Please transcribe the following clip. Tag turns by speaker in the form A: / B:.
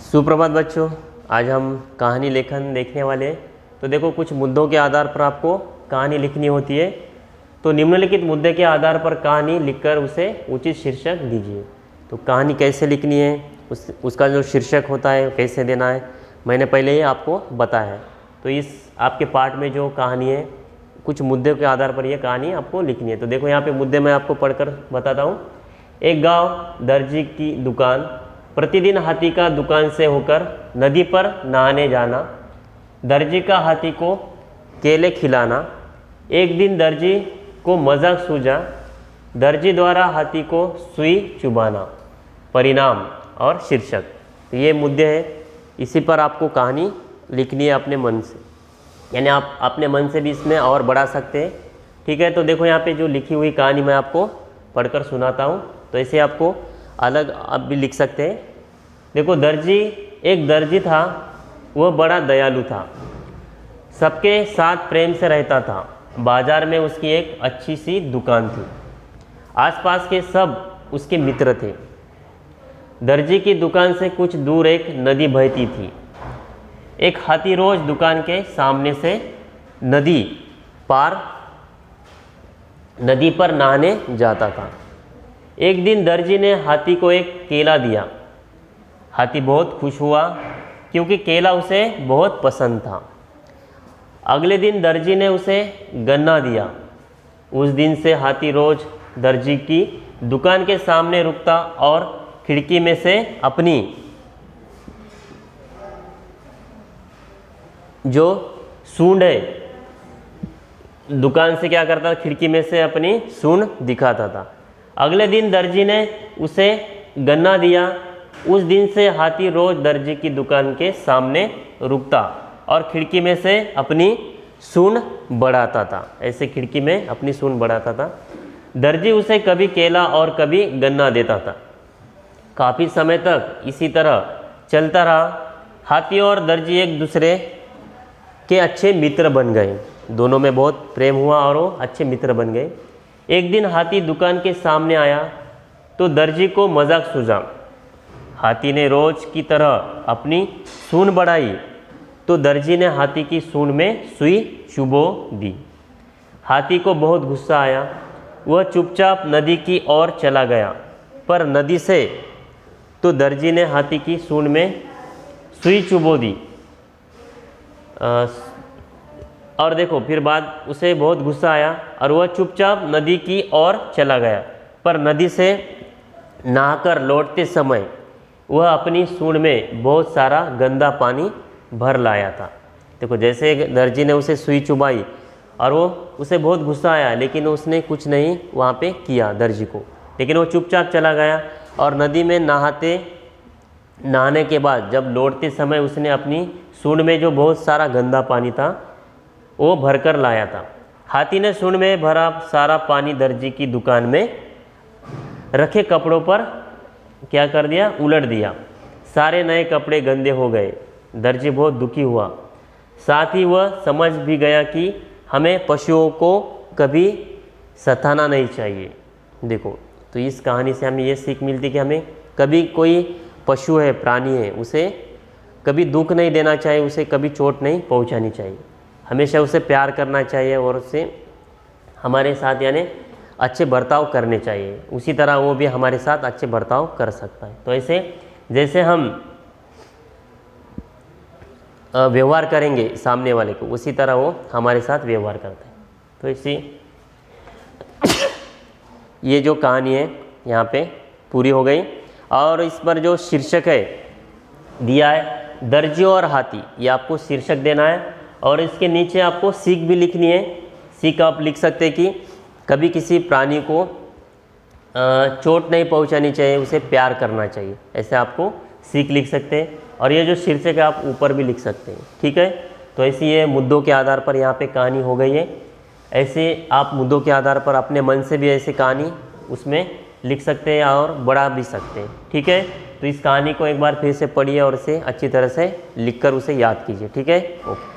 A: सुप्रभात बच्चों, आज हम कहानी लेखन देखने वाले हैं। तो देखो, कुछ मुद्दों के आधार पर आपको कहानी लिखनी होती है। तो निम्नलिखित मुद्दे के आधार पर कहानी लिखकर उसे उचित शीर्षक दीजिए। तो कहानी कैसे लिखनी है, उसका जो शीर्षक होता है कैसे देना है, मैंने पहले ही आपको बताया है। तो इस आपके पाठ में जो कहानी है, कुछ मुद्दों के आधार पर यह कहानी आपको लिखनी है। तो देखो, यहाँ पे मुद्दे मैं आपको पढ़कर बताता हूँ। एक गांव दर्जी की दुकान, प्रतिदिन हाथी का दुकान से होकर नदी पर नहाने जाना, दर्जी का हाथी को केले खिलाना। एक दिन दर्जी को मजाक सूझा, दर्जी द्वारा हाथी को सुई चुभाना। परिणाम और शीर्षक, तो ये मुद्दे हैं। इसी पर आपको कहानी लिखनी है अपने मन से, यानी आप अपने मन से भी इसमें और बढ़ा सकते हैं। ठीक है, तो देखो यहाँ पे जो लिखी हुई कहानी मैं आपको पढ़कर सुनाता हूँ। तो ऐसे आपको अलग आप भी लिख सकते हैं। देखो, एक दर्जी था, वह बड़ा दयालु था, सबके साथ प्रेम से रहता था। बाजार में उसकी एक अच्छी सी दुकान थी, आसपास के सब उसके मित्र थे। दर्जी की दुकान से कुछ दूर एक नदी बहती थी। एक हाथी रोज दुकान के सामने से नदी पर नहाने जाता था। एक दिन दर्जी ने हाथी को एक केला दिया। हाथी बहुत खुश हुआ क्योंकि केला उसे बहुत पसंद था। अगले दिन दर्जी ने उसे गन्ना दिया। उस दिन से हाथी रोज दर्जी की दुकान के सामने रुकता और खिड़की में से अपनी जो सूंड है, दुकान से क्या करता था, खिड़की में से अपनी सूंड दिखाता था। अगले दिन दर्जी ने उसे गन्ना दिया। उस दिन से हाथी रोज दर्जी की दुकान के सामने रुकता और खिड़की में से अपनी सूंड बढ़ाता था। ऐसे खिड़की में अपनी सूंड बढ़ाता था। दर्जी उसे कभी केला और कभी गन्ना देता था। काफ़ी समय तक इसी तरह चलता रहा। हाथी और दर्जी एक दूसरे के अच्छे मित्र बन गए। दोनों में बहुत प्रेम हुआ और वो अच्छे मित्र बन गए। एक दिन हाथी दुकान के सामने आया तो दर्जी को मजाक सूझा। हाथी ने रोज की तरह अपनी सूंड बढ़ाई तो दर्जी ने हाथी की सूंड में सुई चुभो दी। हाथी को बहुत गुस्सा आया। वह चुपचाप नदी की ओर चला गया, पर नदी से तो दर्जी ने हाथी की सूंड में सुई चुभो दी। और देखो, फिर बाद उसे बहुत गुस्सा आया और वह चुपचाप नदी की ओर चला गया, पर नदी से नहाकर लौटते समय वह अपनी सूंड में बहुत सारा गंदा पानी भर लाया था। देखो, जैसे दर्जी ने उसे सुई चुभाई और वो उसे बहुत गुस्सा आया, लेकिन उसने कुछ नहीं वहाँ पे किया दर्जी को, लेकिन वो चुपचाप चला गया। और नदी में नहाने के बाद जब लौटते समय उसने अपनी सूंड में जो बहुत सारा गंदा पानी था वो भरकर लाया था। हाथी ने सूंड में भरा सारा पानी दर्जी की दुकान में रखे कपड़ों पर क्या कर दिया, उलट दिया। सारे नए कपड़े गंदे हो गए। दर्जी बहुत दुखी हुआ। साथ ही वह समझ भी गया कि हमें पशुओं को कभी सताना नहीं चाहिए। देखो, तो इस कहानी से हमें ये सीख मिलती कि हमें कभी कोई पशु है, प्राणी है, उसे कभी दुख नहीं देना चाहिए, उसे कभी चोट नहीं पहुंचानी चाहिए। हमेशा उसे प्यार करना चाहिए और उससे हमारे साथ यानी अच्छे बर्ताव करने चाहिए। उसी तरह वो भी हमारे साथ अच्छे बर्ताव कर सकता है। तो ऐसे जैसे हम व्यवहार करेंगे सामने वाले को, उसी तरह वो हमारे साथ व्यवहार करता है। तो इसी ये जो कहानी है यहाँ पे पूरी हो गई। और इस पर जो शीर्षक है दिया है, दर्जी और हाथी, ये आपको शीर्षक देना है। और इसके नीचे आपको सीख भी लिखनी है। सीख आप लिख सकते हैं कि कभी किसी प्राणी को चोट नहीं पहुंचानी चाहिए, उसे प्यार करना चाहिए। ऐसे आपको सीख लिख सकते हैं। और ये जो शीर्षक है आप ऊपर भी लिख सकते हैं। ठीक है, तो ऐसे ये मुद्दों के आधार पर यहाँ पे कहानी हो गई है। ऐसे आप मुद्दों के आधार पर अपने मन से भी ऐसे कहानी उसमें लिख सकते हैं और बढ़ा भी सकते हैं। ठीक है, तो इस कहानी को एक बार फिर से पढ़िए और इसे अच्छी तरह से लिखकर उसे याद कीजिए। ठीक है, ओके।